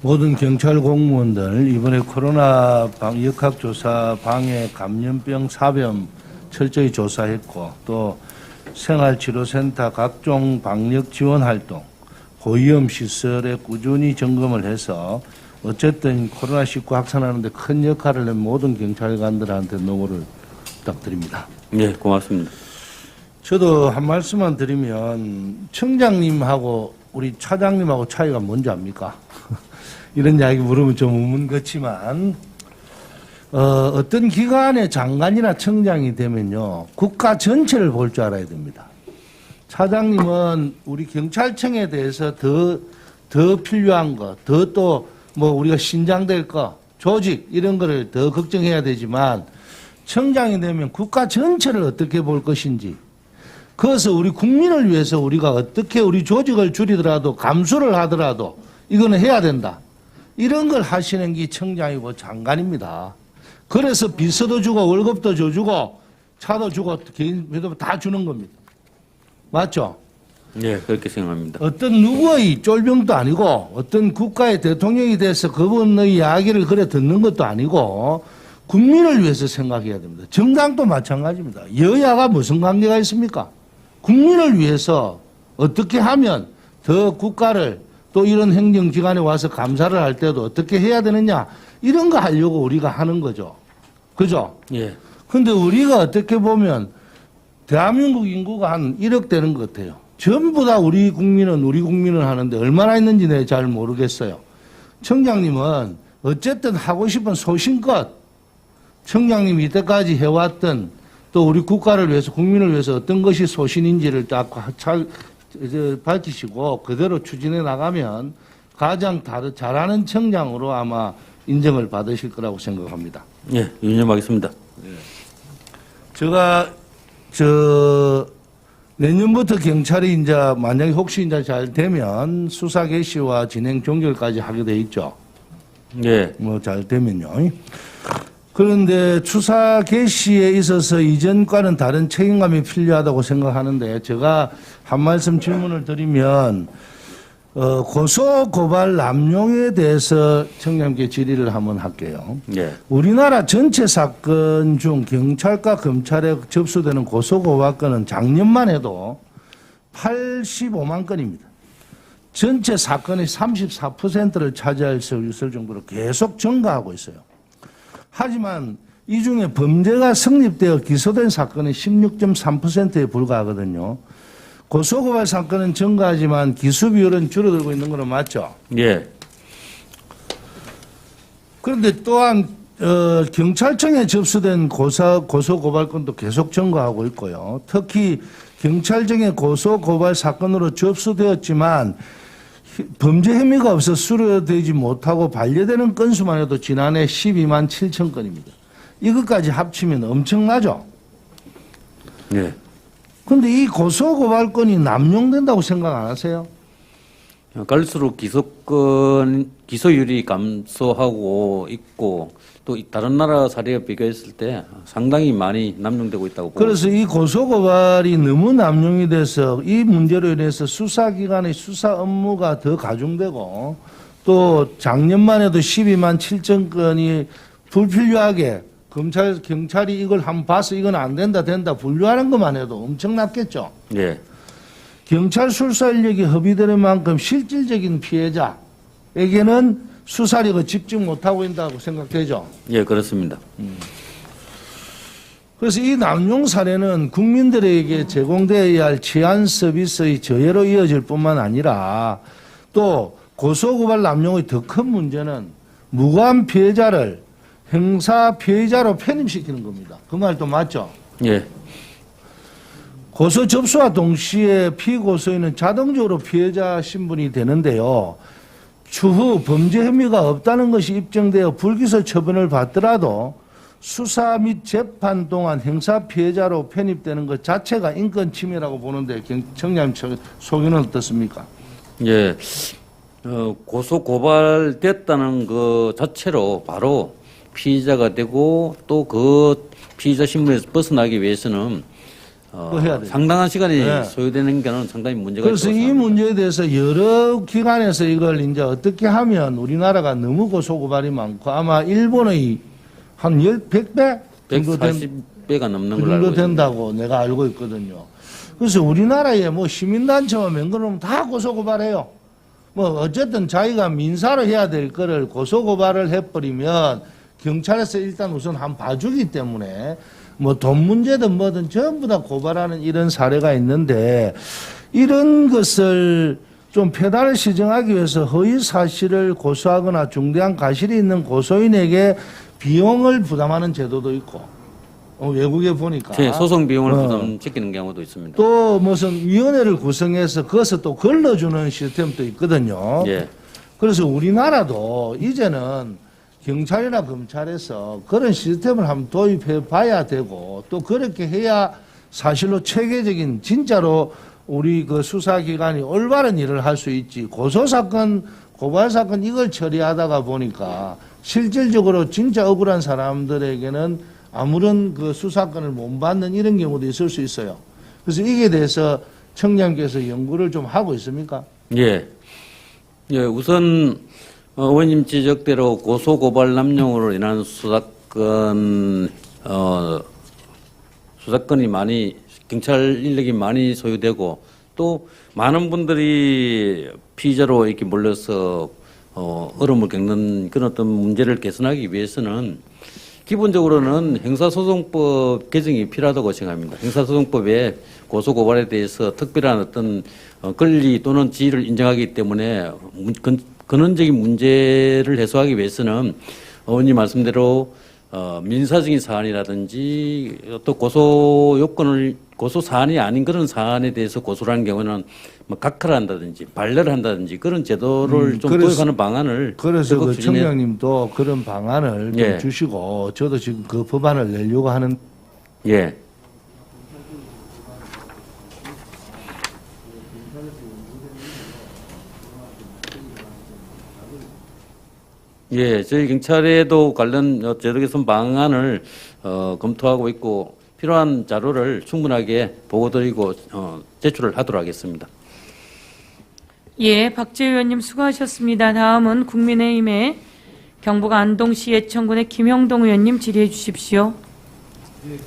모든 경찰 공무원들 이번에 코로나 역학조사 방해 감염병 사변 철저히 조사했고 또 생활치료센터 각종 방역 지원 활동, 고위험 시설에 꾸준히 점검을 해서 어쨌든 코로나19 확산하는 데 큰 역할을 낸 모든 경찰관들한테 노고를 부탁드립니다. 네, 고맙습니다. 저도 한 말씀만 드리면 청장님하고 우리 차장님하고 차이가 뭔지 압니까? 이런 이야기 물으면 좀 의문 같지만 어떤 기관의 장관이나 청장이 되면요 국가 전체를 볼 줄 알아야 됩니다. 차장님은 우리 경찰청에 대해서 더 필요한 거, 더 또 뭐 우리가 신장될 거, 조직 이런 거를 더 걱정해야 되지만 청장이 되면 국가 전체를 어떻게 볼 것인지, 그래서 우리 국민을 위해서 우리가 어떻게 우리 조직을 줄이더라도 감수를 하더라도 이거는 해야 된다. 이런 걸 하시는 게 청장이고 장관입니다. 그래서 비서도 주고 월급도 줘주고 차도 주고 개인 회도 다 주는 겁니다. 맞죠? 네, 그렇게 생각합니다. 어떤 누구의 쫄병도 아니고 어떤 국가의 대통령이 돼서 그분의 이야기를 그래 듣는 것도 아니고 국민을 위해서 생각해야 됩니다. 정당도 마찬가지입니다. 여야가 무슨 관계가 있습니까? 국민을 위해서 어떻게 하면 더 국가를 또 이런 행정기관에 와서 감사를 할 때도 어떻게 해야 되느냐 이런 거 하려고 우리가 하는 거죠. 그죠? 예. 근데 우리가 어떻게 보면 대한민국 인구가 한 1억 되는 것 같아요. 전부 다 우리 국민은 하는데 얼마나 있는지 내가 잘 모르겠어요. 청장님은 어쨌든 하고 싶은 소신껏 청장님이 이때까지 해왔던 또 우리 국가를 위해서 국민을 위해서 어떤 것이 소신인지를 딱 잘 밝히시고 그대로 추진해 나가면 가장 잘하는 청장으로 아마 인정을 받으실 거라고 생각합니다. 예, 유념하겠습니다. 제가 내년부터 경찰이 이제 만약에 혹시 이제 잘 되면 수사 개시와 진행 종결까지 하게 돼 있죠. 예. 뭐 잘 되면요. 그런데 수사 개시에 있어서 이전과는 다른 책임감이 필요하다고 생각하는데 제가 한 말씀 질문을 드리면 고소 고발 남용에 대해서 청장님께 질의를 한번 할게요. 예. 우리나라 전체 사건 중 경찰과 검찰에 접수되는 고소 고발 건은 작년만 해도 85만 건입니다. 전체 사건의 34%를 차지할 수 있을 정도로 계속 증가하고 있어요. 하지만 이 중에 범죄가 성립되어 기소된 사건은 16.3%에 불과하거든요. 고소고발 사건은 증가하지만 기수 비율은 줄어들고 있는 거는 맞죠? 예. 그런데 또한 경찰청에 접수된 고소고발 건도 계속 증가하고 있고요. 특히 경찰청의 고소고발 사건으로 접수되었지만 범죄 혐의가 없어 수료되지 못하고 반려되는 건수만 해도 지난해 12만 7천 건입니다. 이것까지 합치면 엄청나죠? 예. 그런데 이 고소고발건이 남용된다고 생각 안 하세요? 갈수록 기소율이 감소하고 있고 또 다른 나라 사례와 비교했을 때 상당히 많이 남용되고 있다고 보고 그래서 이 고소고발이 너무 남용이 돼서 이 문제로 인해서 수사기관의 수사 업무가 더 가중되고 또 작년만 해도 12만 7천 건이 불필요하게 경찰이 이걸 한번 봐서 이건 안 된다 분류하는 것만 해도 엄청났겠죠. 예. 경찰 수사 인력이 허비되는 만큼 실질적인 피해자에게는 수사력을 집중 못하고 있다고 생각되죠. 예, 그렇습니다. 그래서 이 남용 사례는 국민들에게 제공되어야 할 치안 서비스의 저해로 이어질 뿐만 아니라 또 고소고발 남용의 더 큰 문제는 무고한 피해자를 형사 피해자로 편입시키는 겁니다. 그 말도 맞죠? 예. 고소 접수와 동시에 피고소인은 자동적으로 피해자 신분이 되는데요. 추후 범죄 혐의가 없다는 것이 입증되어 불기소 처분을 받더라도 수사 및 재판 동안 형사 피해자로 편입되는 것 자체가 인권 침해라고 보는데 청장님 소견은 어떻습니까? 예. 고소 고발됐다는 것 자체로 바로 피의자가 되고 또 그 피의자 신분에서 벗어나기 위해서는 해야 돼요. 상당한 시간이 네. 소요되는 게는 상당히 문제가 그래서 있다고 이 생각합니다. 문제에 대해서 여러 기관에서 이걸 이제 어떻게 하면 우리나라가 너무 고소고발이 많고 아마 일본의 한 100배 정도 140배가 넘는 그 걸로 알고 정도 있습니다. 된다고 내가 알고 있거든요. 그래서 우리나라에 뭐 시민단체만 맹거놓으면 다 고소고발해요. 뭐 어쨌든 자기가 민사로 해야 될 거를 고소고발을 해버리면 경찰에서 일단 우선 한 봐주기 때문에 뭐 돈 문제든 뭐든 전부 다 고발하는 이런 사례가 있는데 이런 것을 좀 폐단을 시정하기 위해서 허위 사실을 고소하거나 중대한 과실이 있는 고소인에게 비용을 부담하는 제도도 있고 외국에 보니까 제 소송 비용을 부담시키는 경우도 있습니다. 또 무슨 위원회를 구성해서 그것을 또 걸러주는 시스템도 있거든요. 예. 그래서 우리나라도 이제는 경찰이나 검찰에서 그런 시스템을 한번 도입해 봐야 되고 또 그렇게 해야 사실로 체계적인 진짜로 우리 그 수사기관이 올바른 일을 할 수 있지. 고소사건, 고발사건 이걸 처리하다가 보니까 실질적으로 진짜 억울한 사람들에게는 아무런 그 수사권을 못 받는 이런 경우도 있을 수 있어요. 그래서 이게 대해서 청장께서 연구를 좀 하고 있습니까? 예. 예, 우선 의원님 지적대로 고소 고발 남용으로 인한 수사건이 많이 경찰 인력이 많이 소요되고 또 많은 분들이 피의자로 이렇게 몰려서 어려움을 겪는 그런 어떤 문제를 개선하기 위해서는 기본적으로는 형사소송법 개정이 필요하다고 생각합니다. 형사소송법에 고소고발에 대해서 특별한 어떤 권리 또는 지위를 인정하기 때문에 근원적인 문제를 해소하기 위해서는 의원님 말씀대로 민사적인 사안이라든지 또 고소 요건을 고소 사안이 아닌 그런 사안에 대해서 고소를 하는 경우는 뭐 각하를 한다든지 반려를 한다든지 그런 제도를 좀 도입하는 방안을 그래서 적극 그 추진해. 청장님도 그런 방안을 좀 예. 주시고 저도 지금 그 법안을 내려고 하는 예. 예, 저희 경찰에도 관련 제도 개선 방안을 검토하고 있고 필요한 자료를 충분하게 보고드리고 제출을 하도록 하겠습니다. 예, 박재 의원님 수고하셨습니다. 다음은 국민의힘의 경북 안동시 예천군의 김형동 의원님 질의해 주십시오. 예,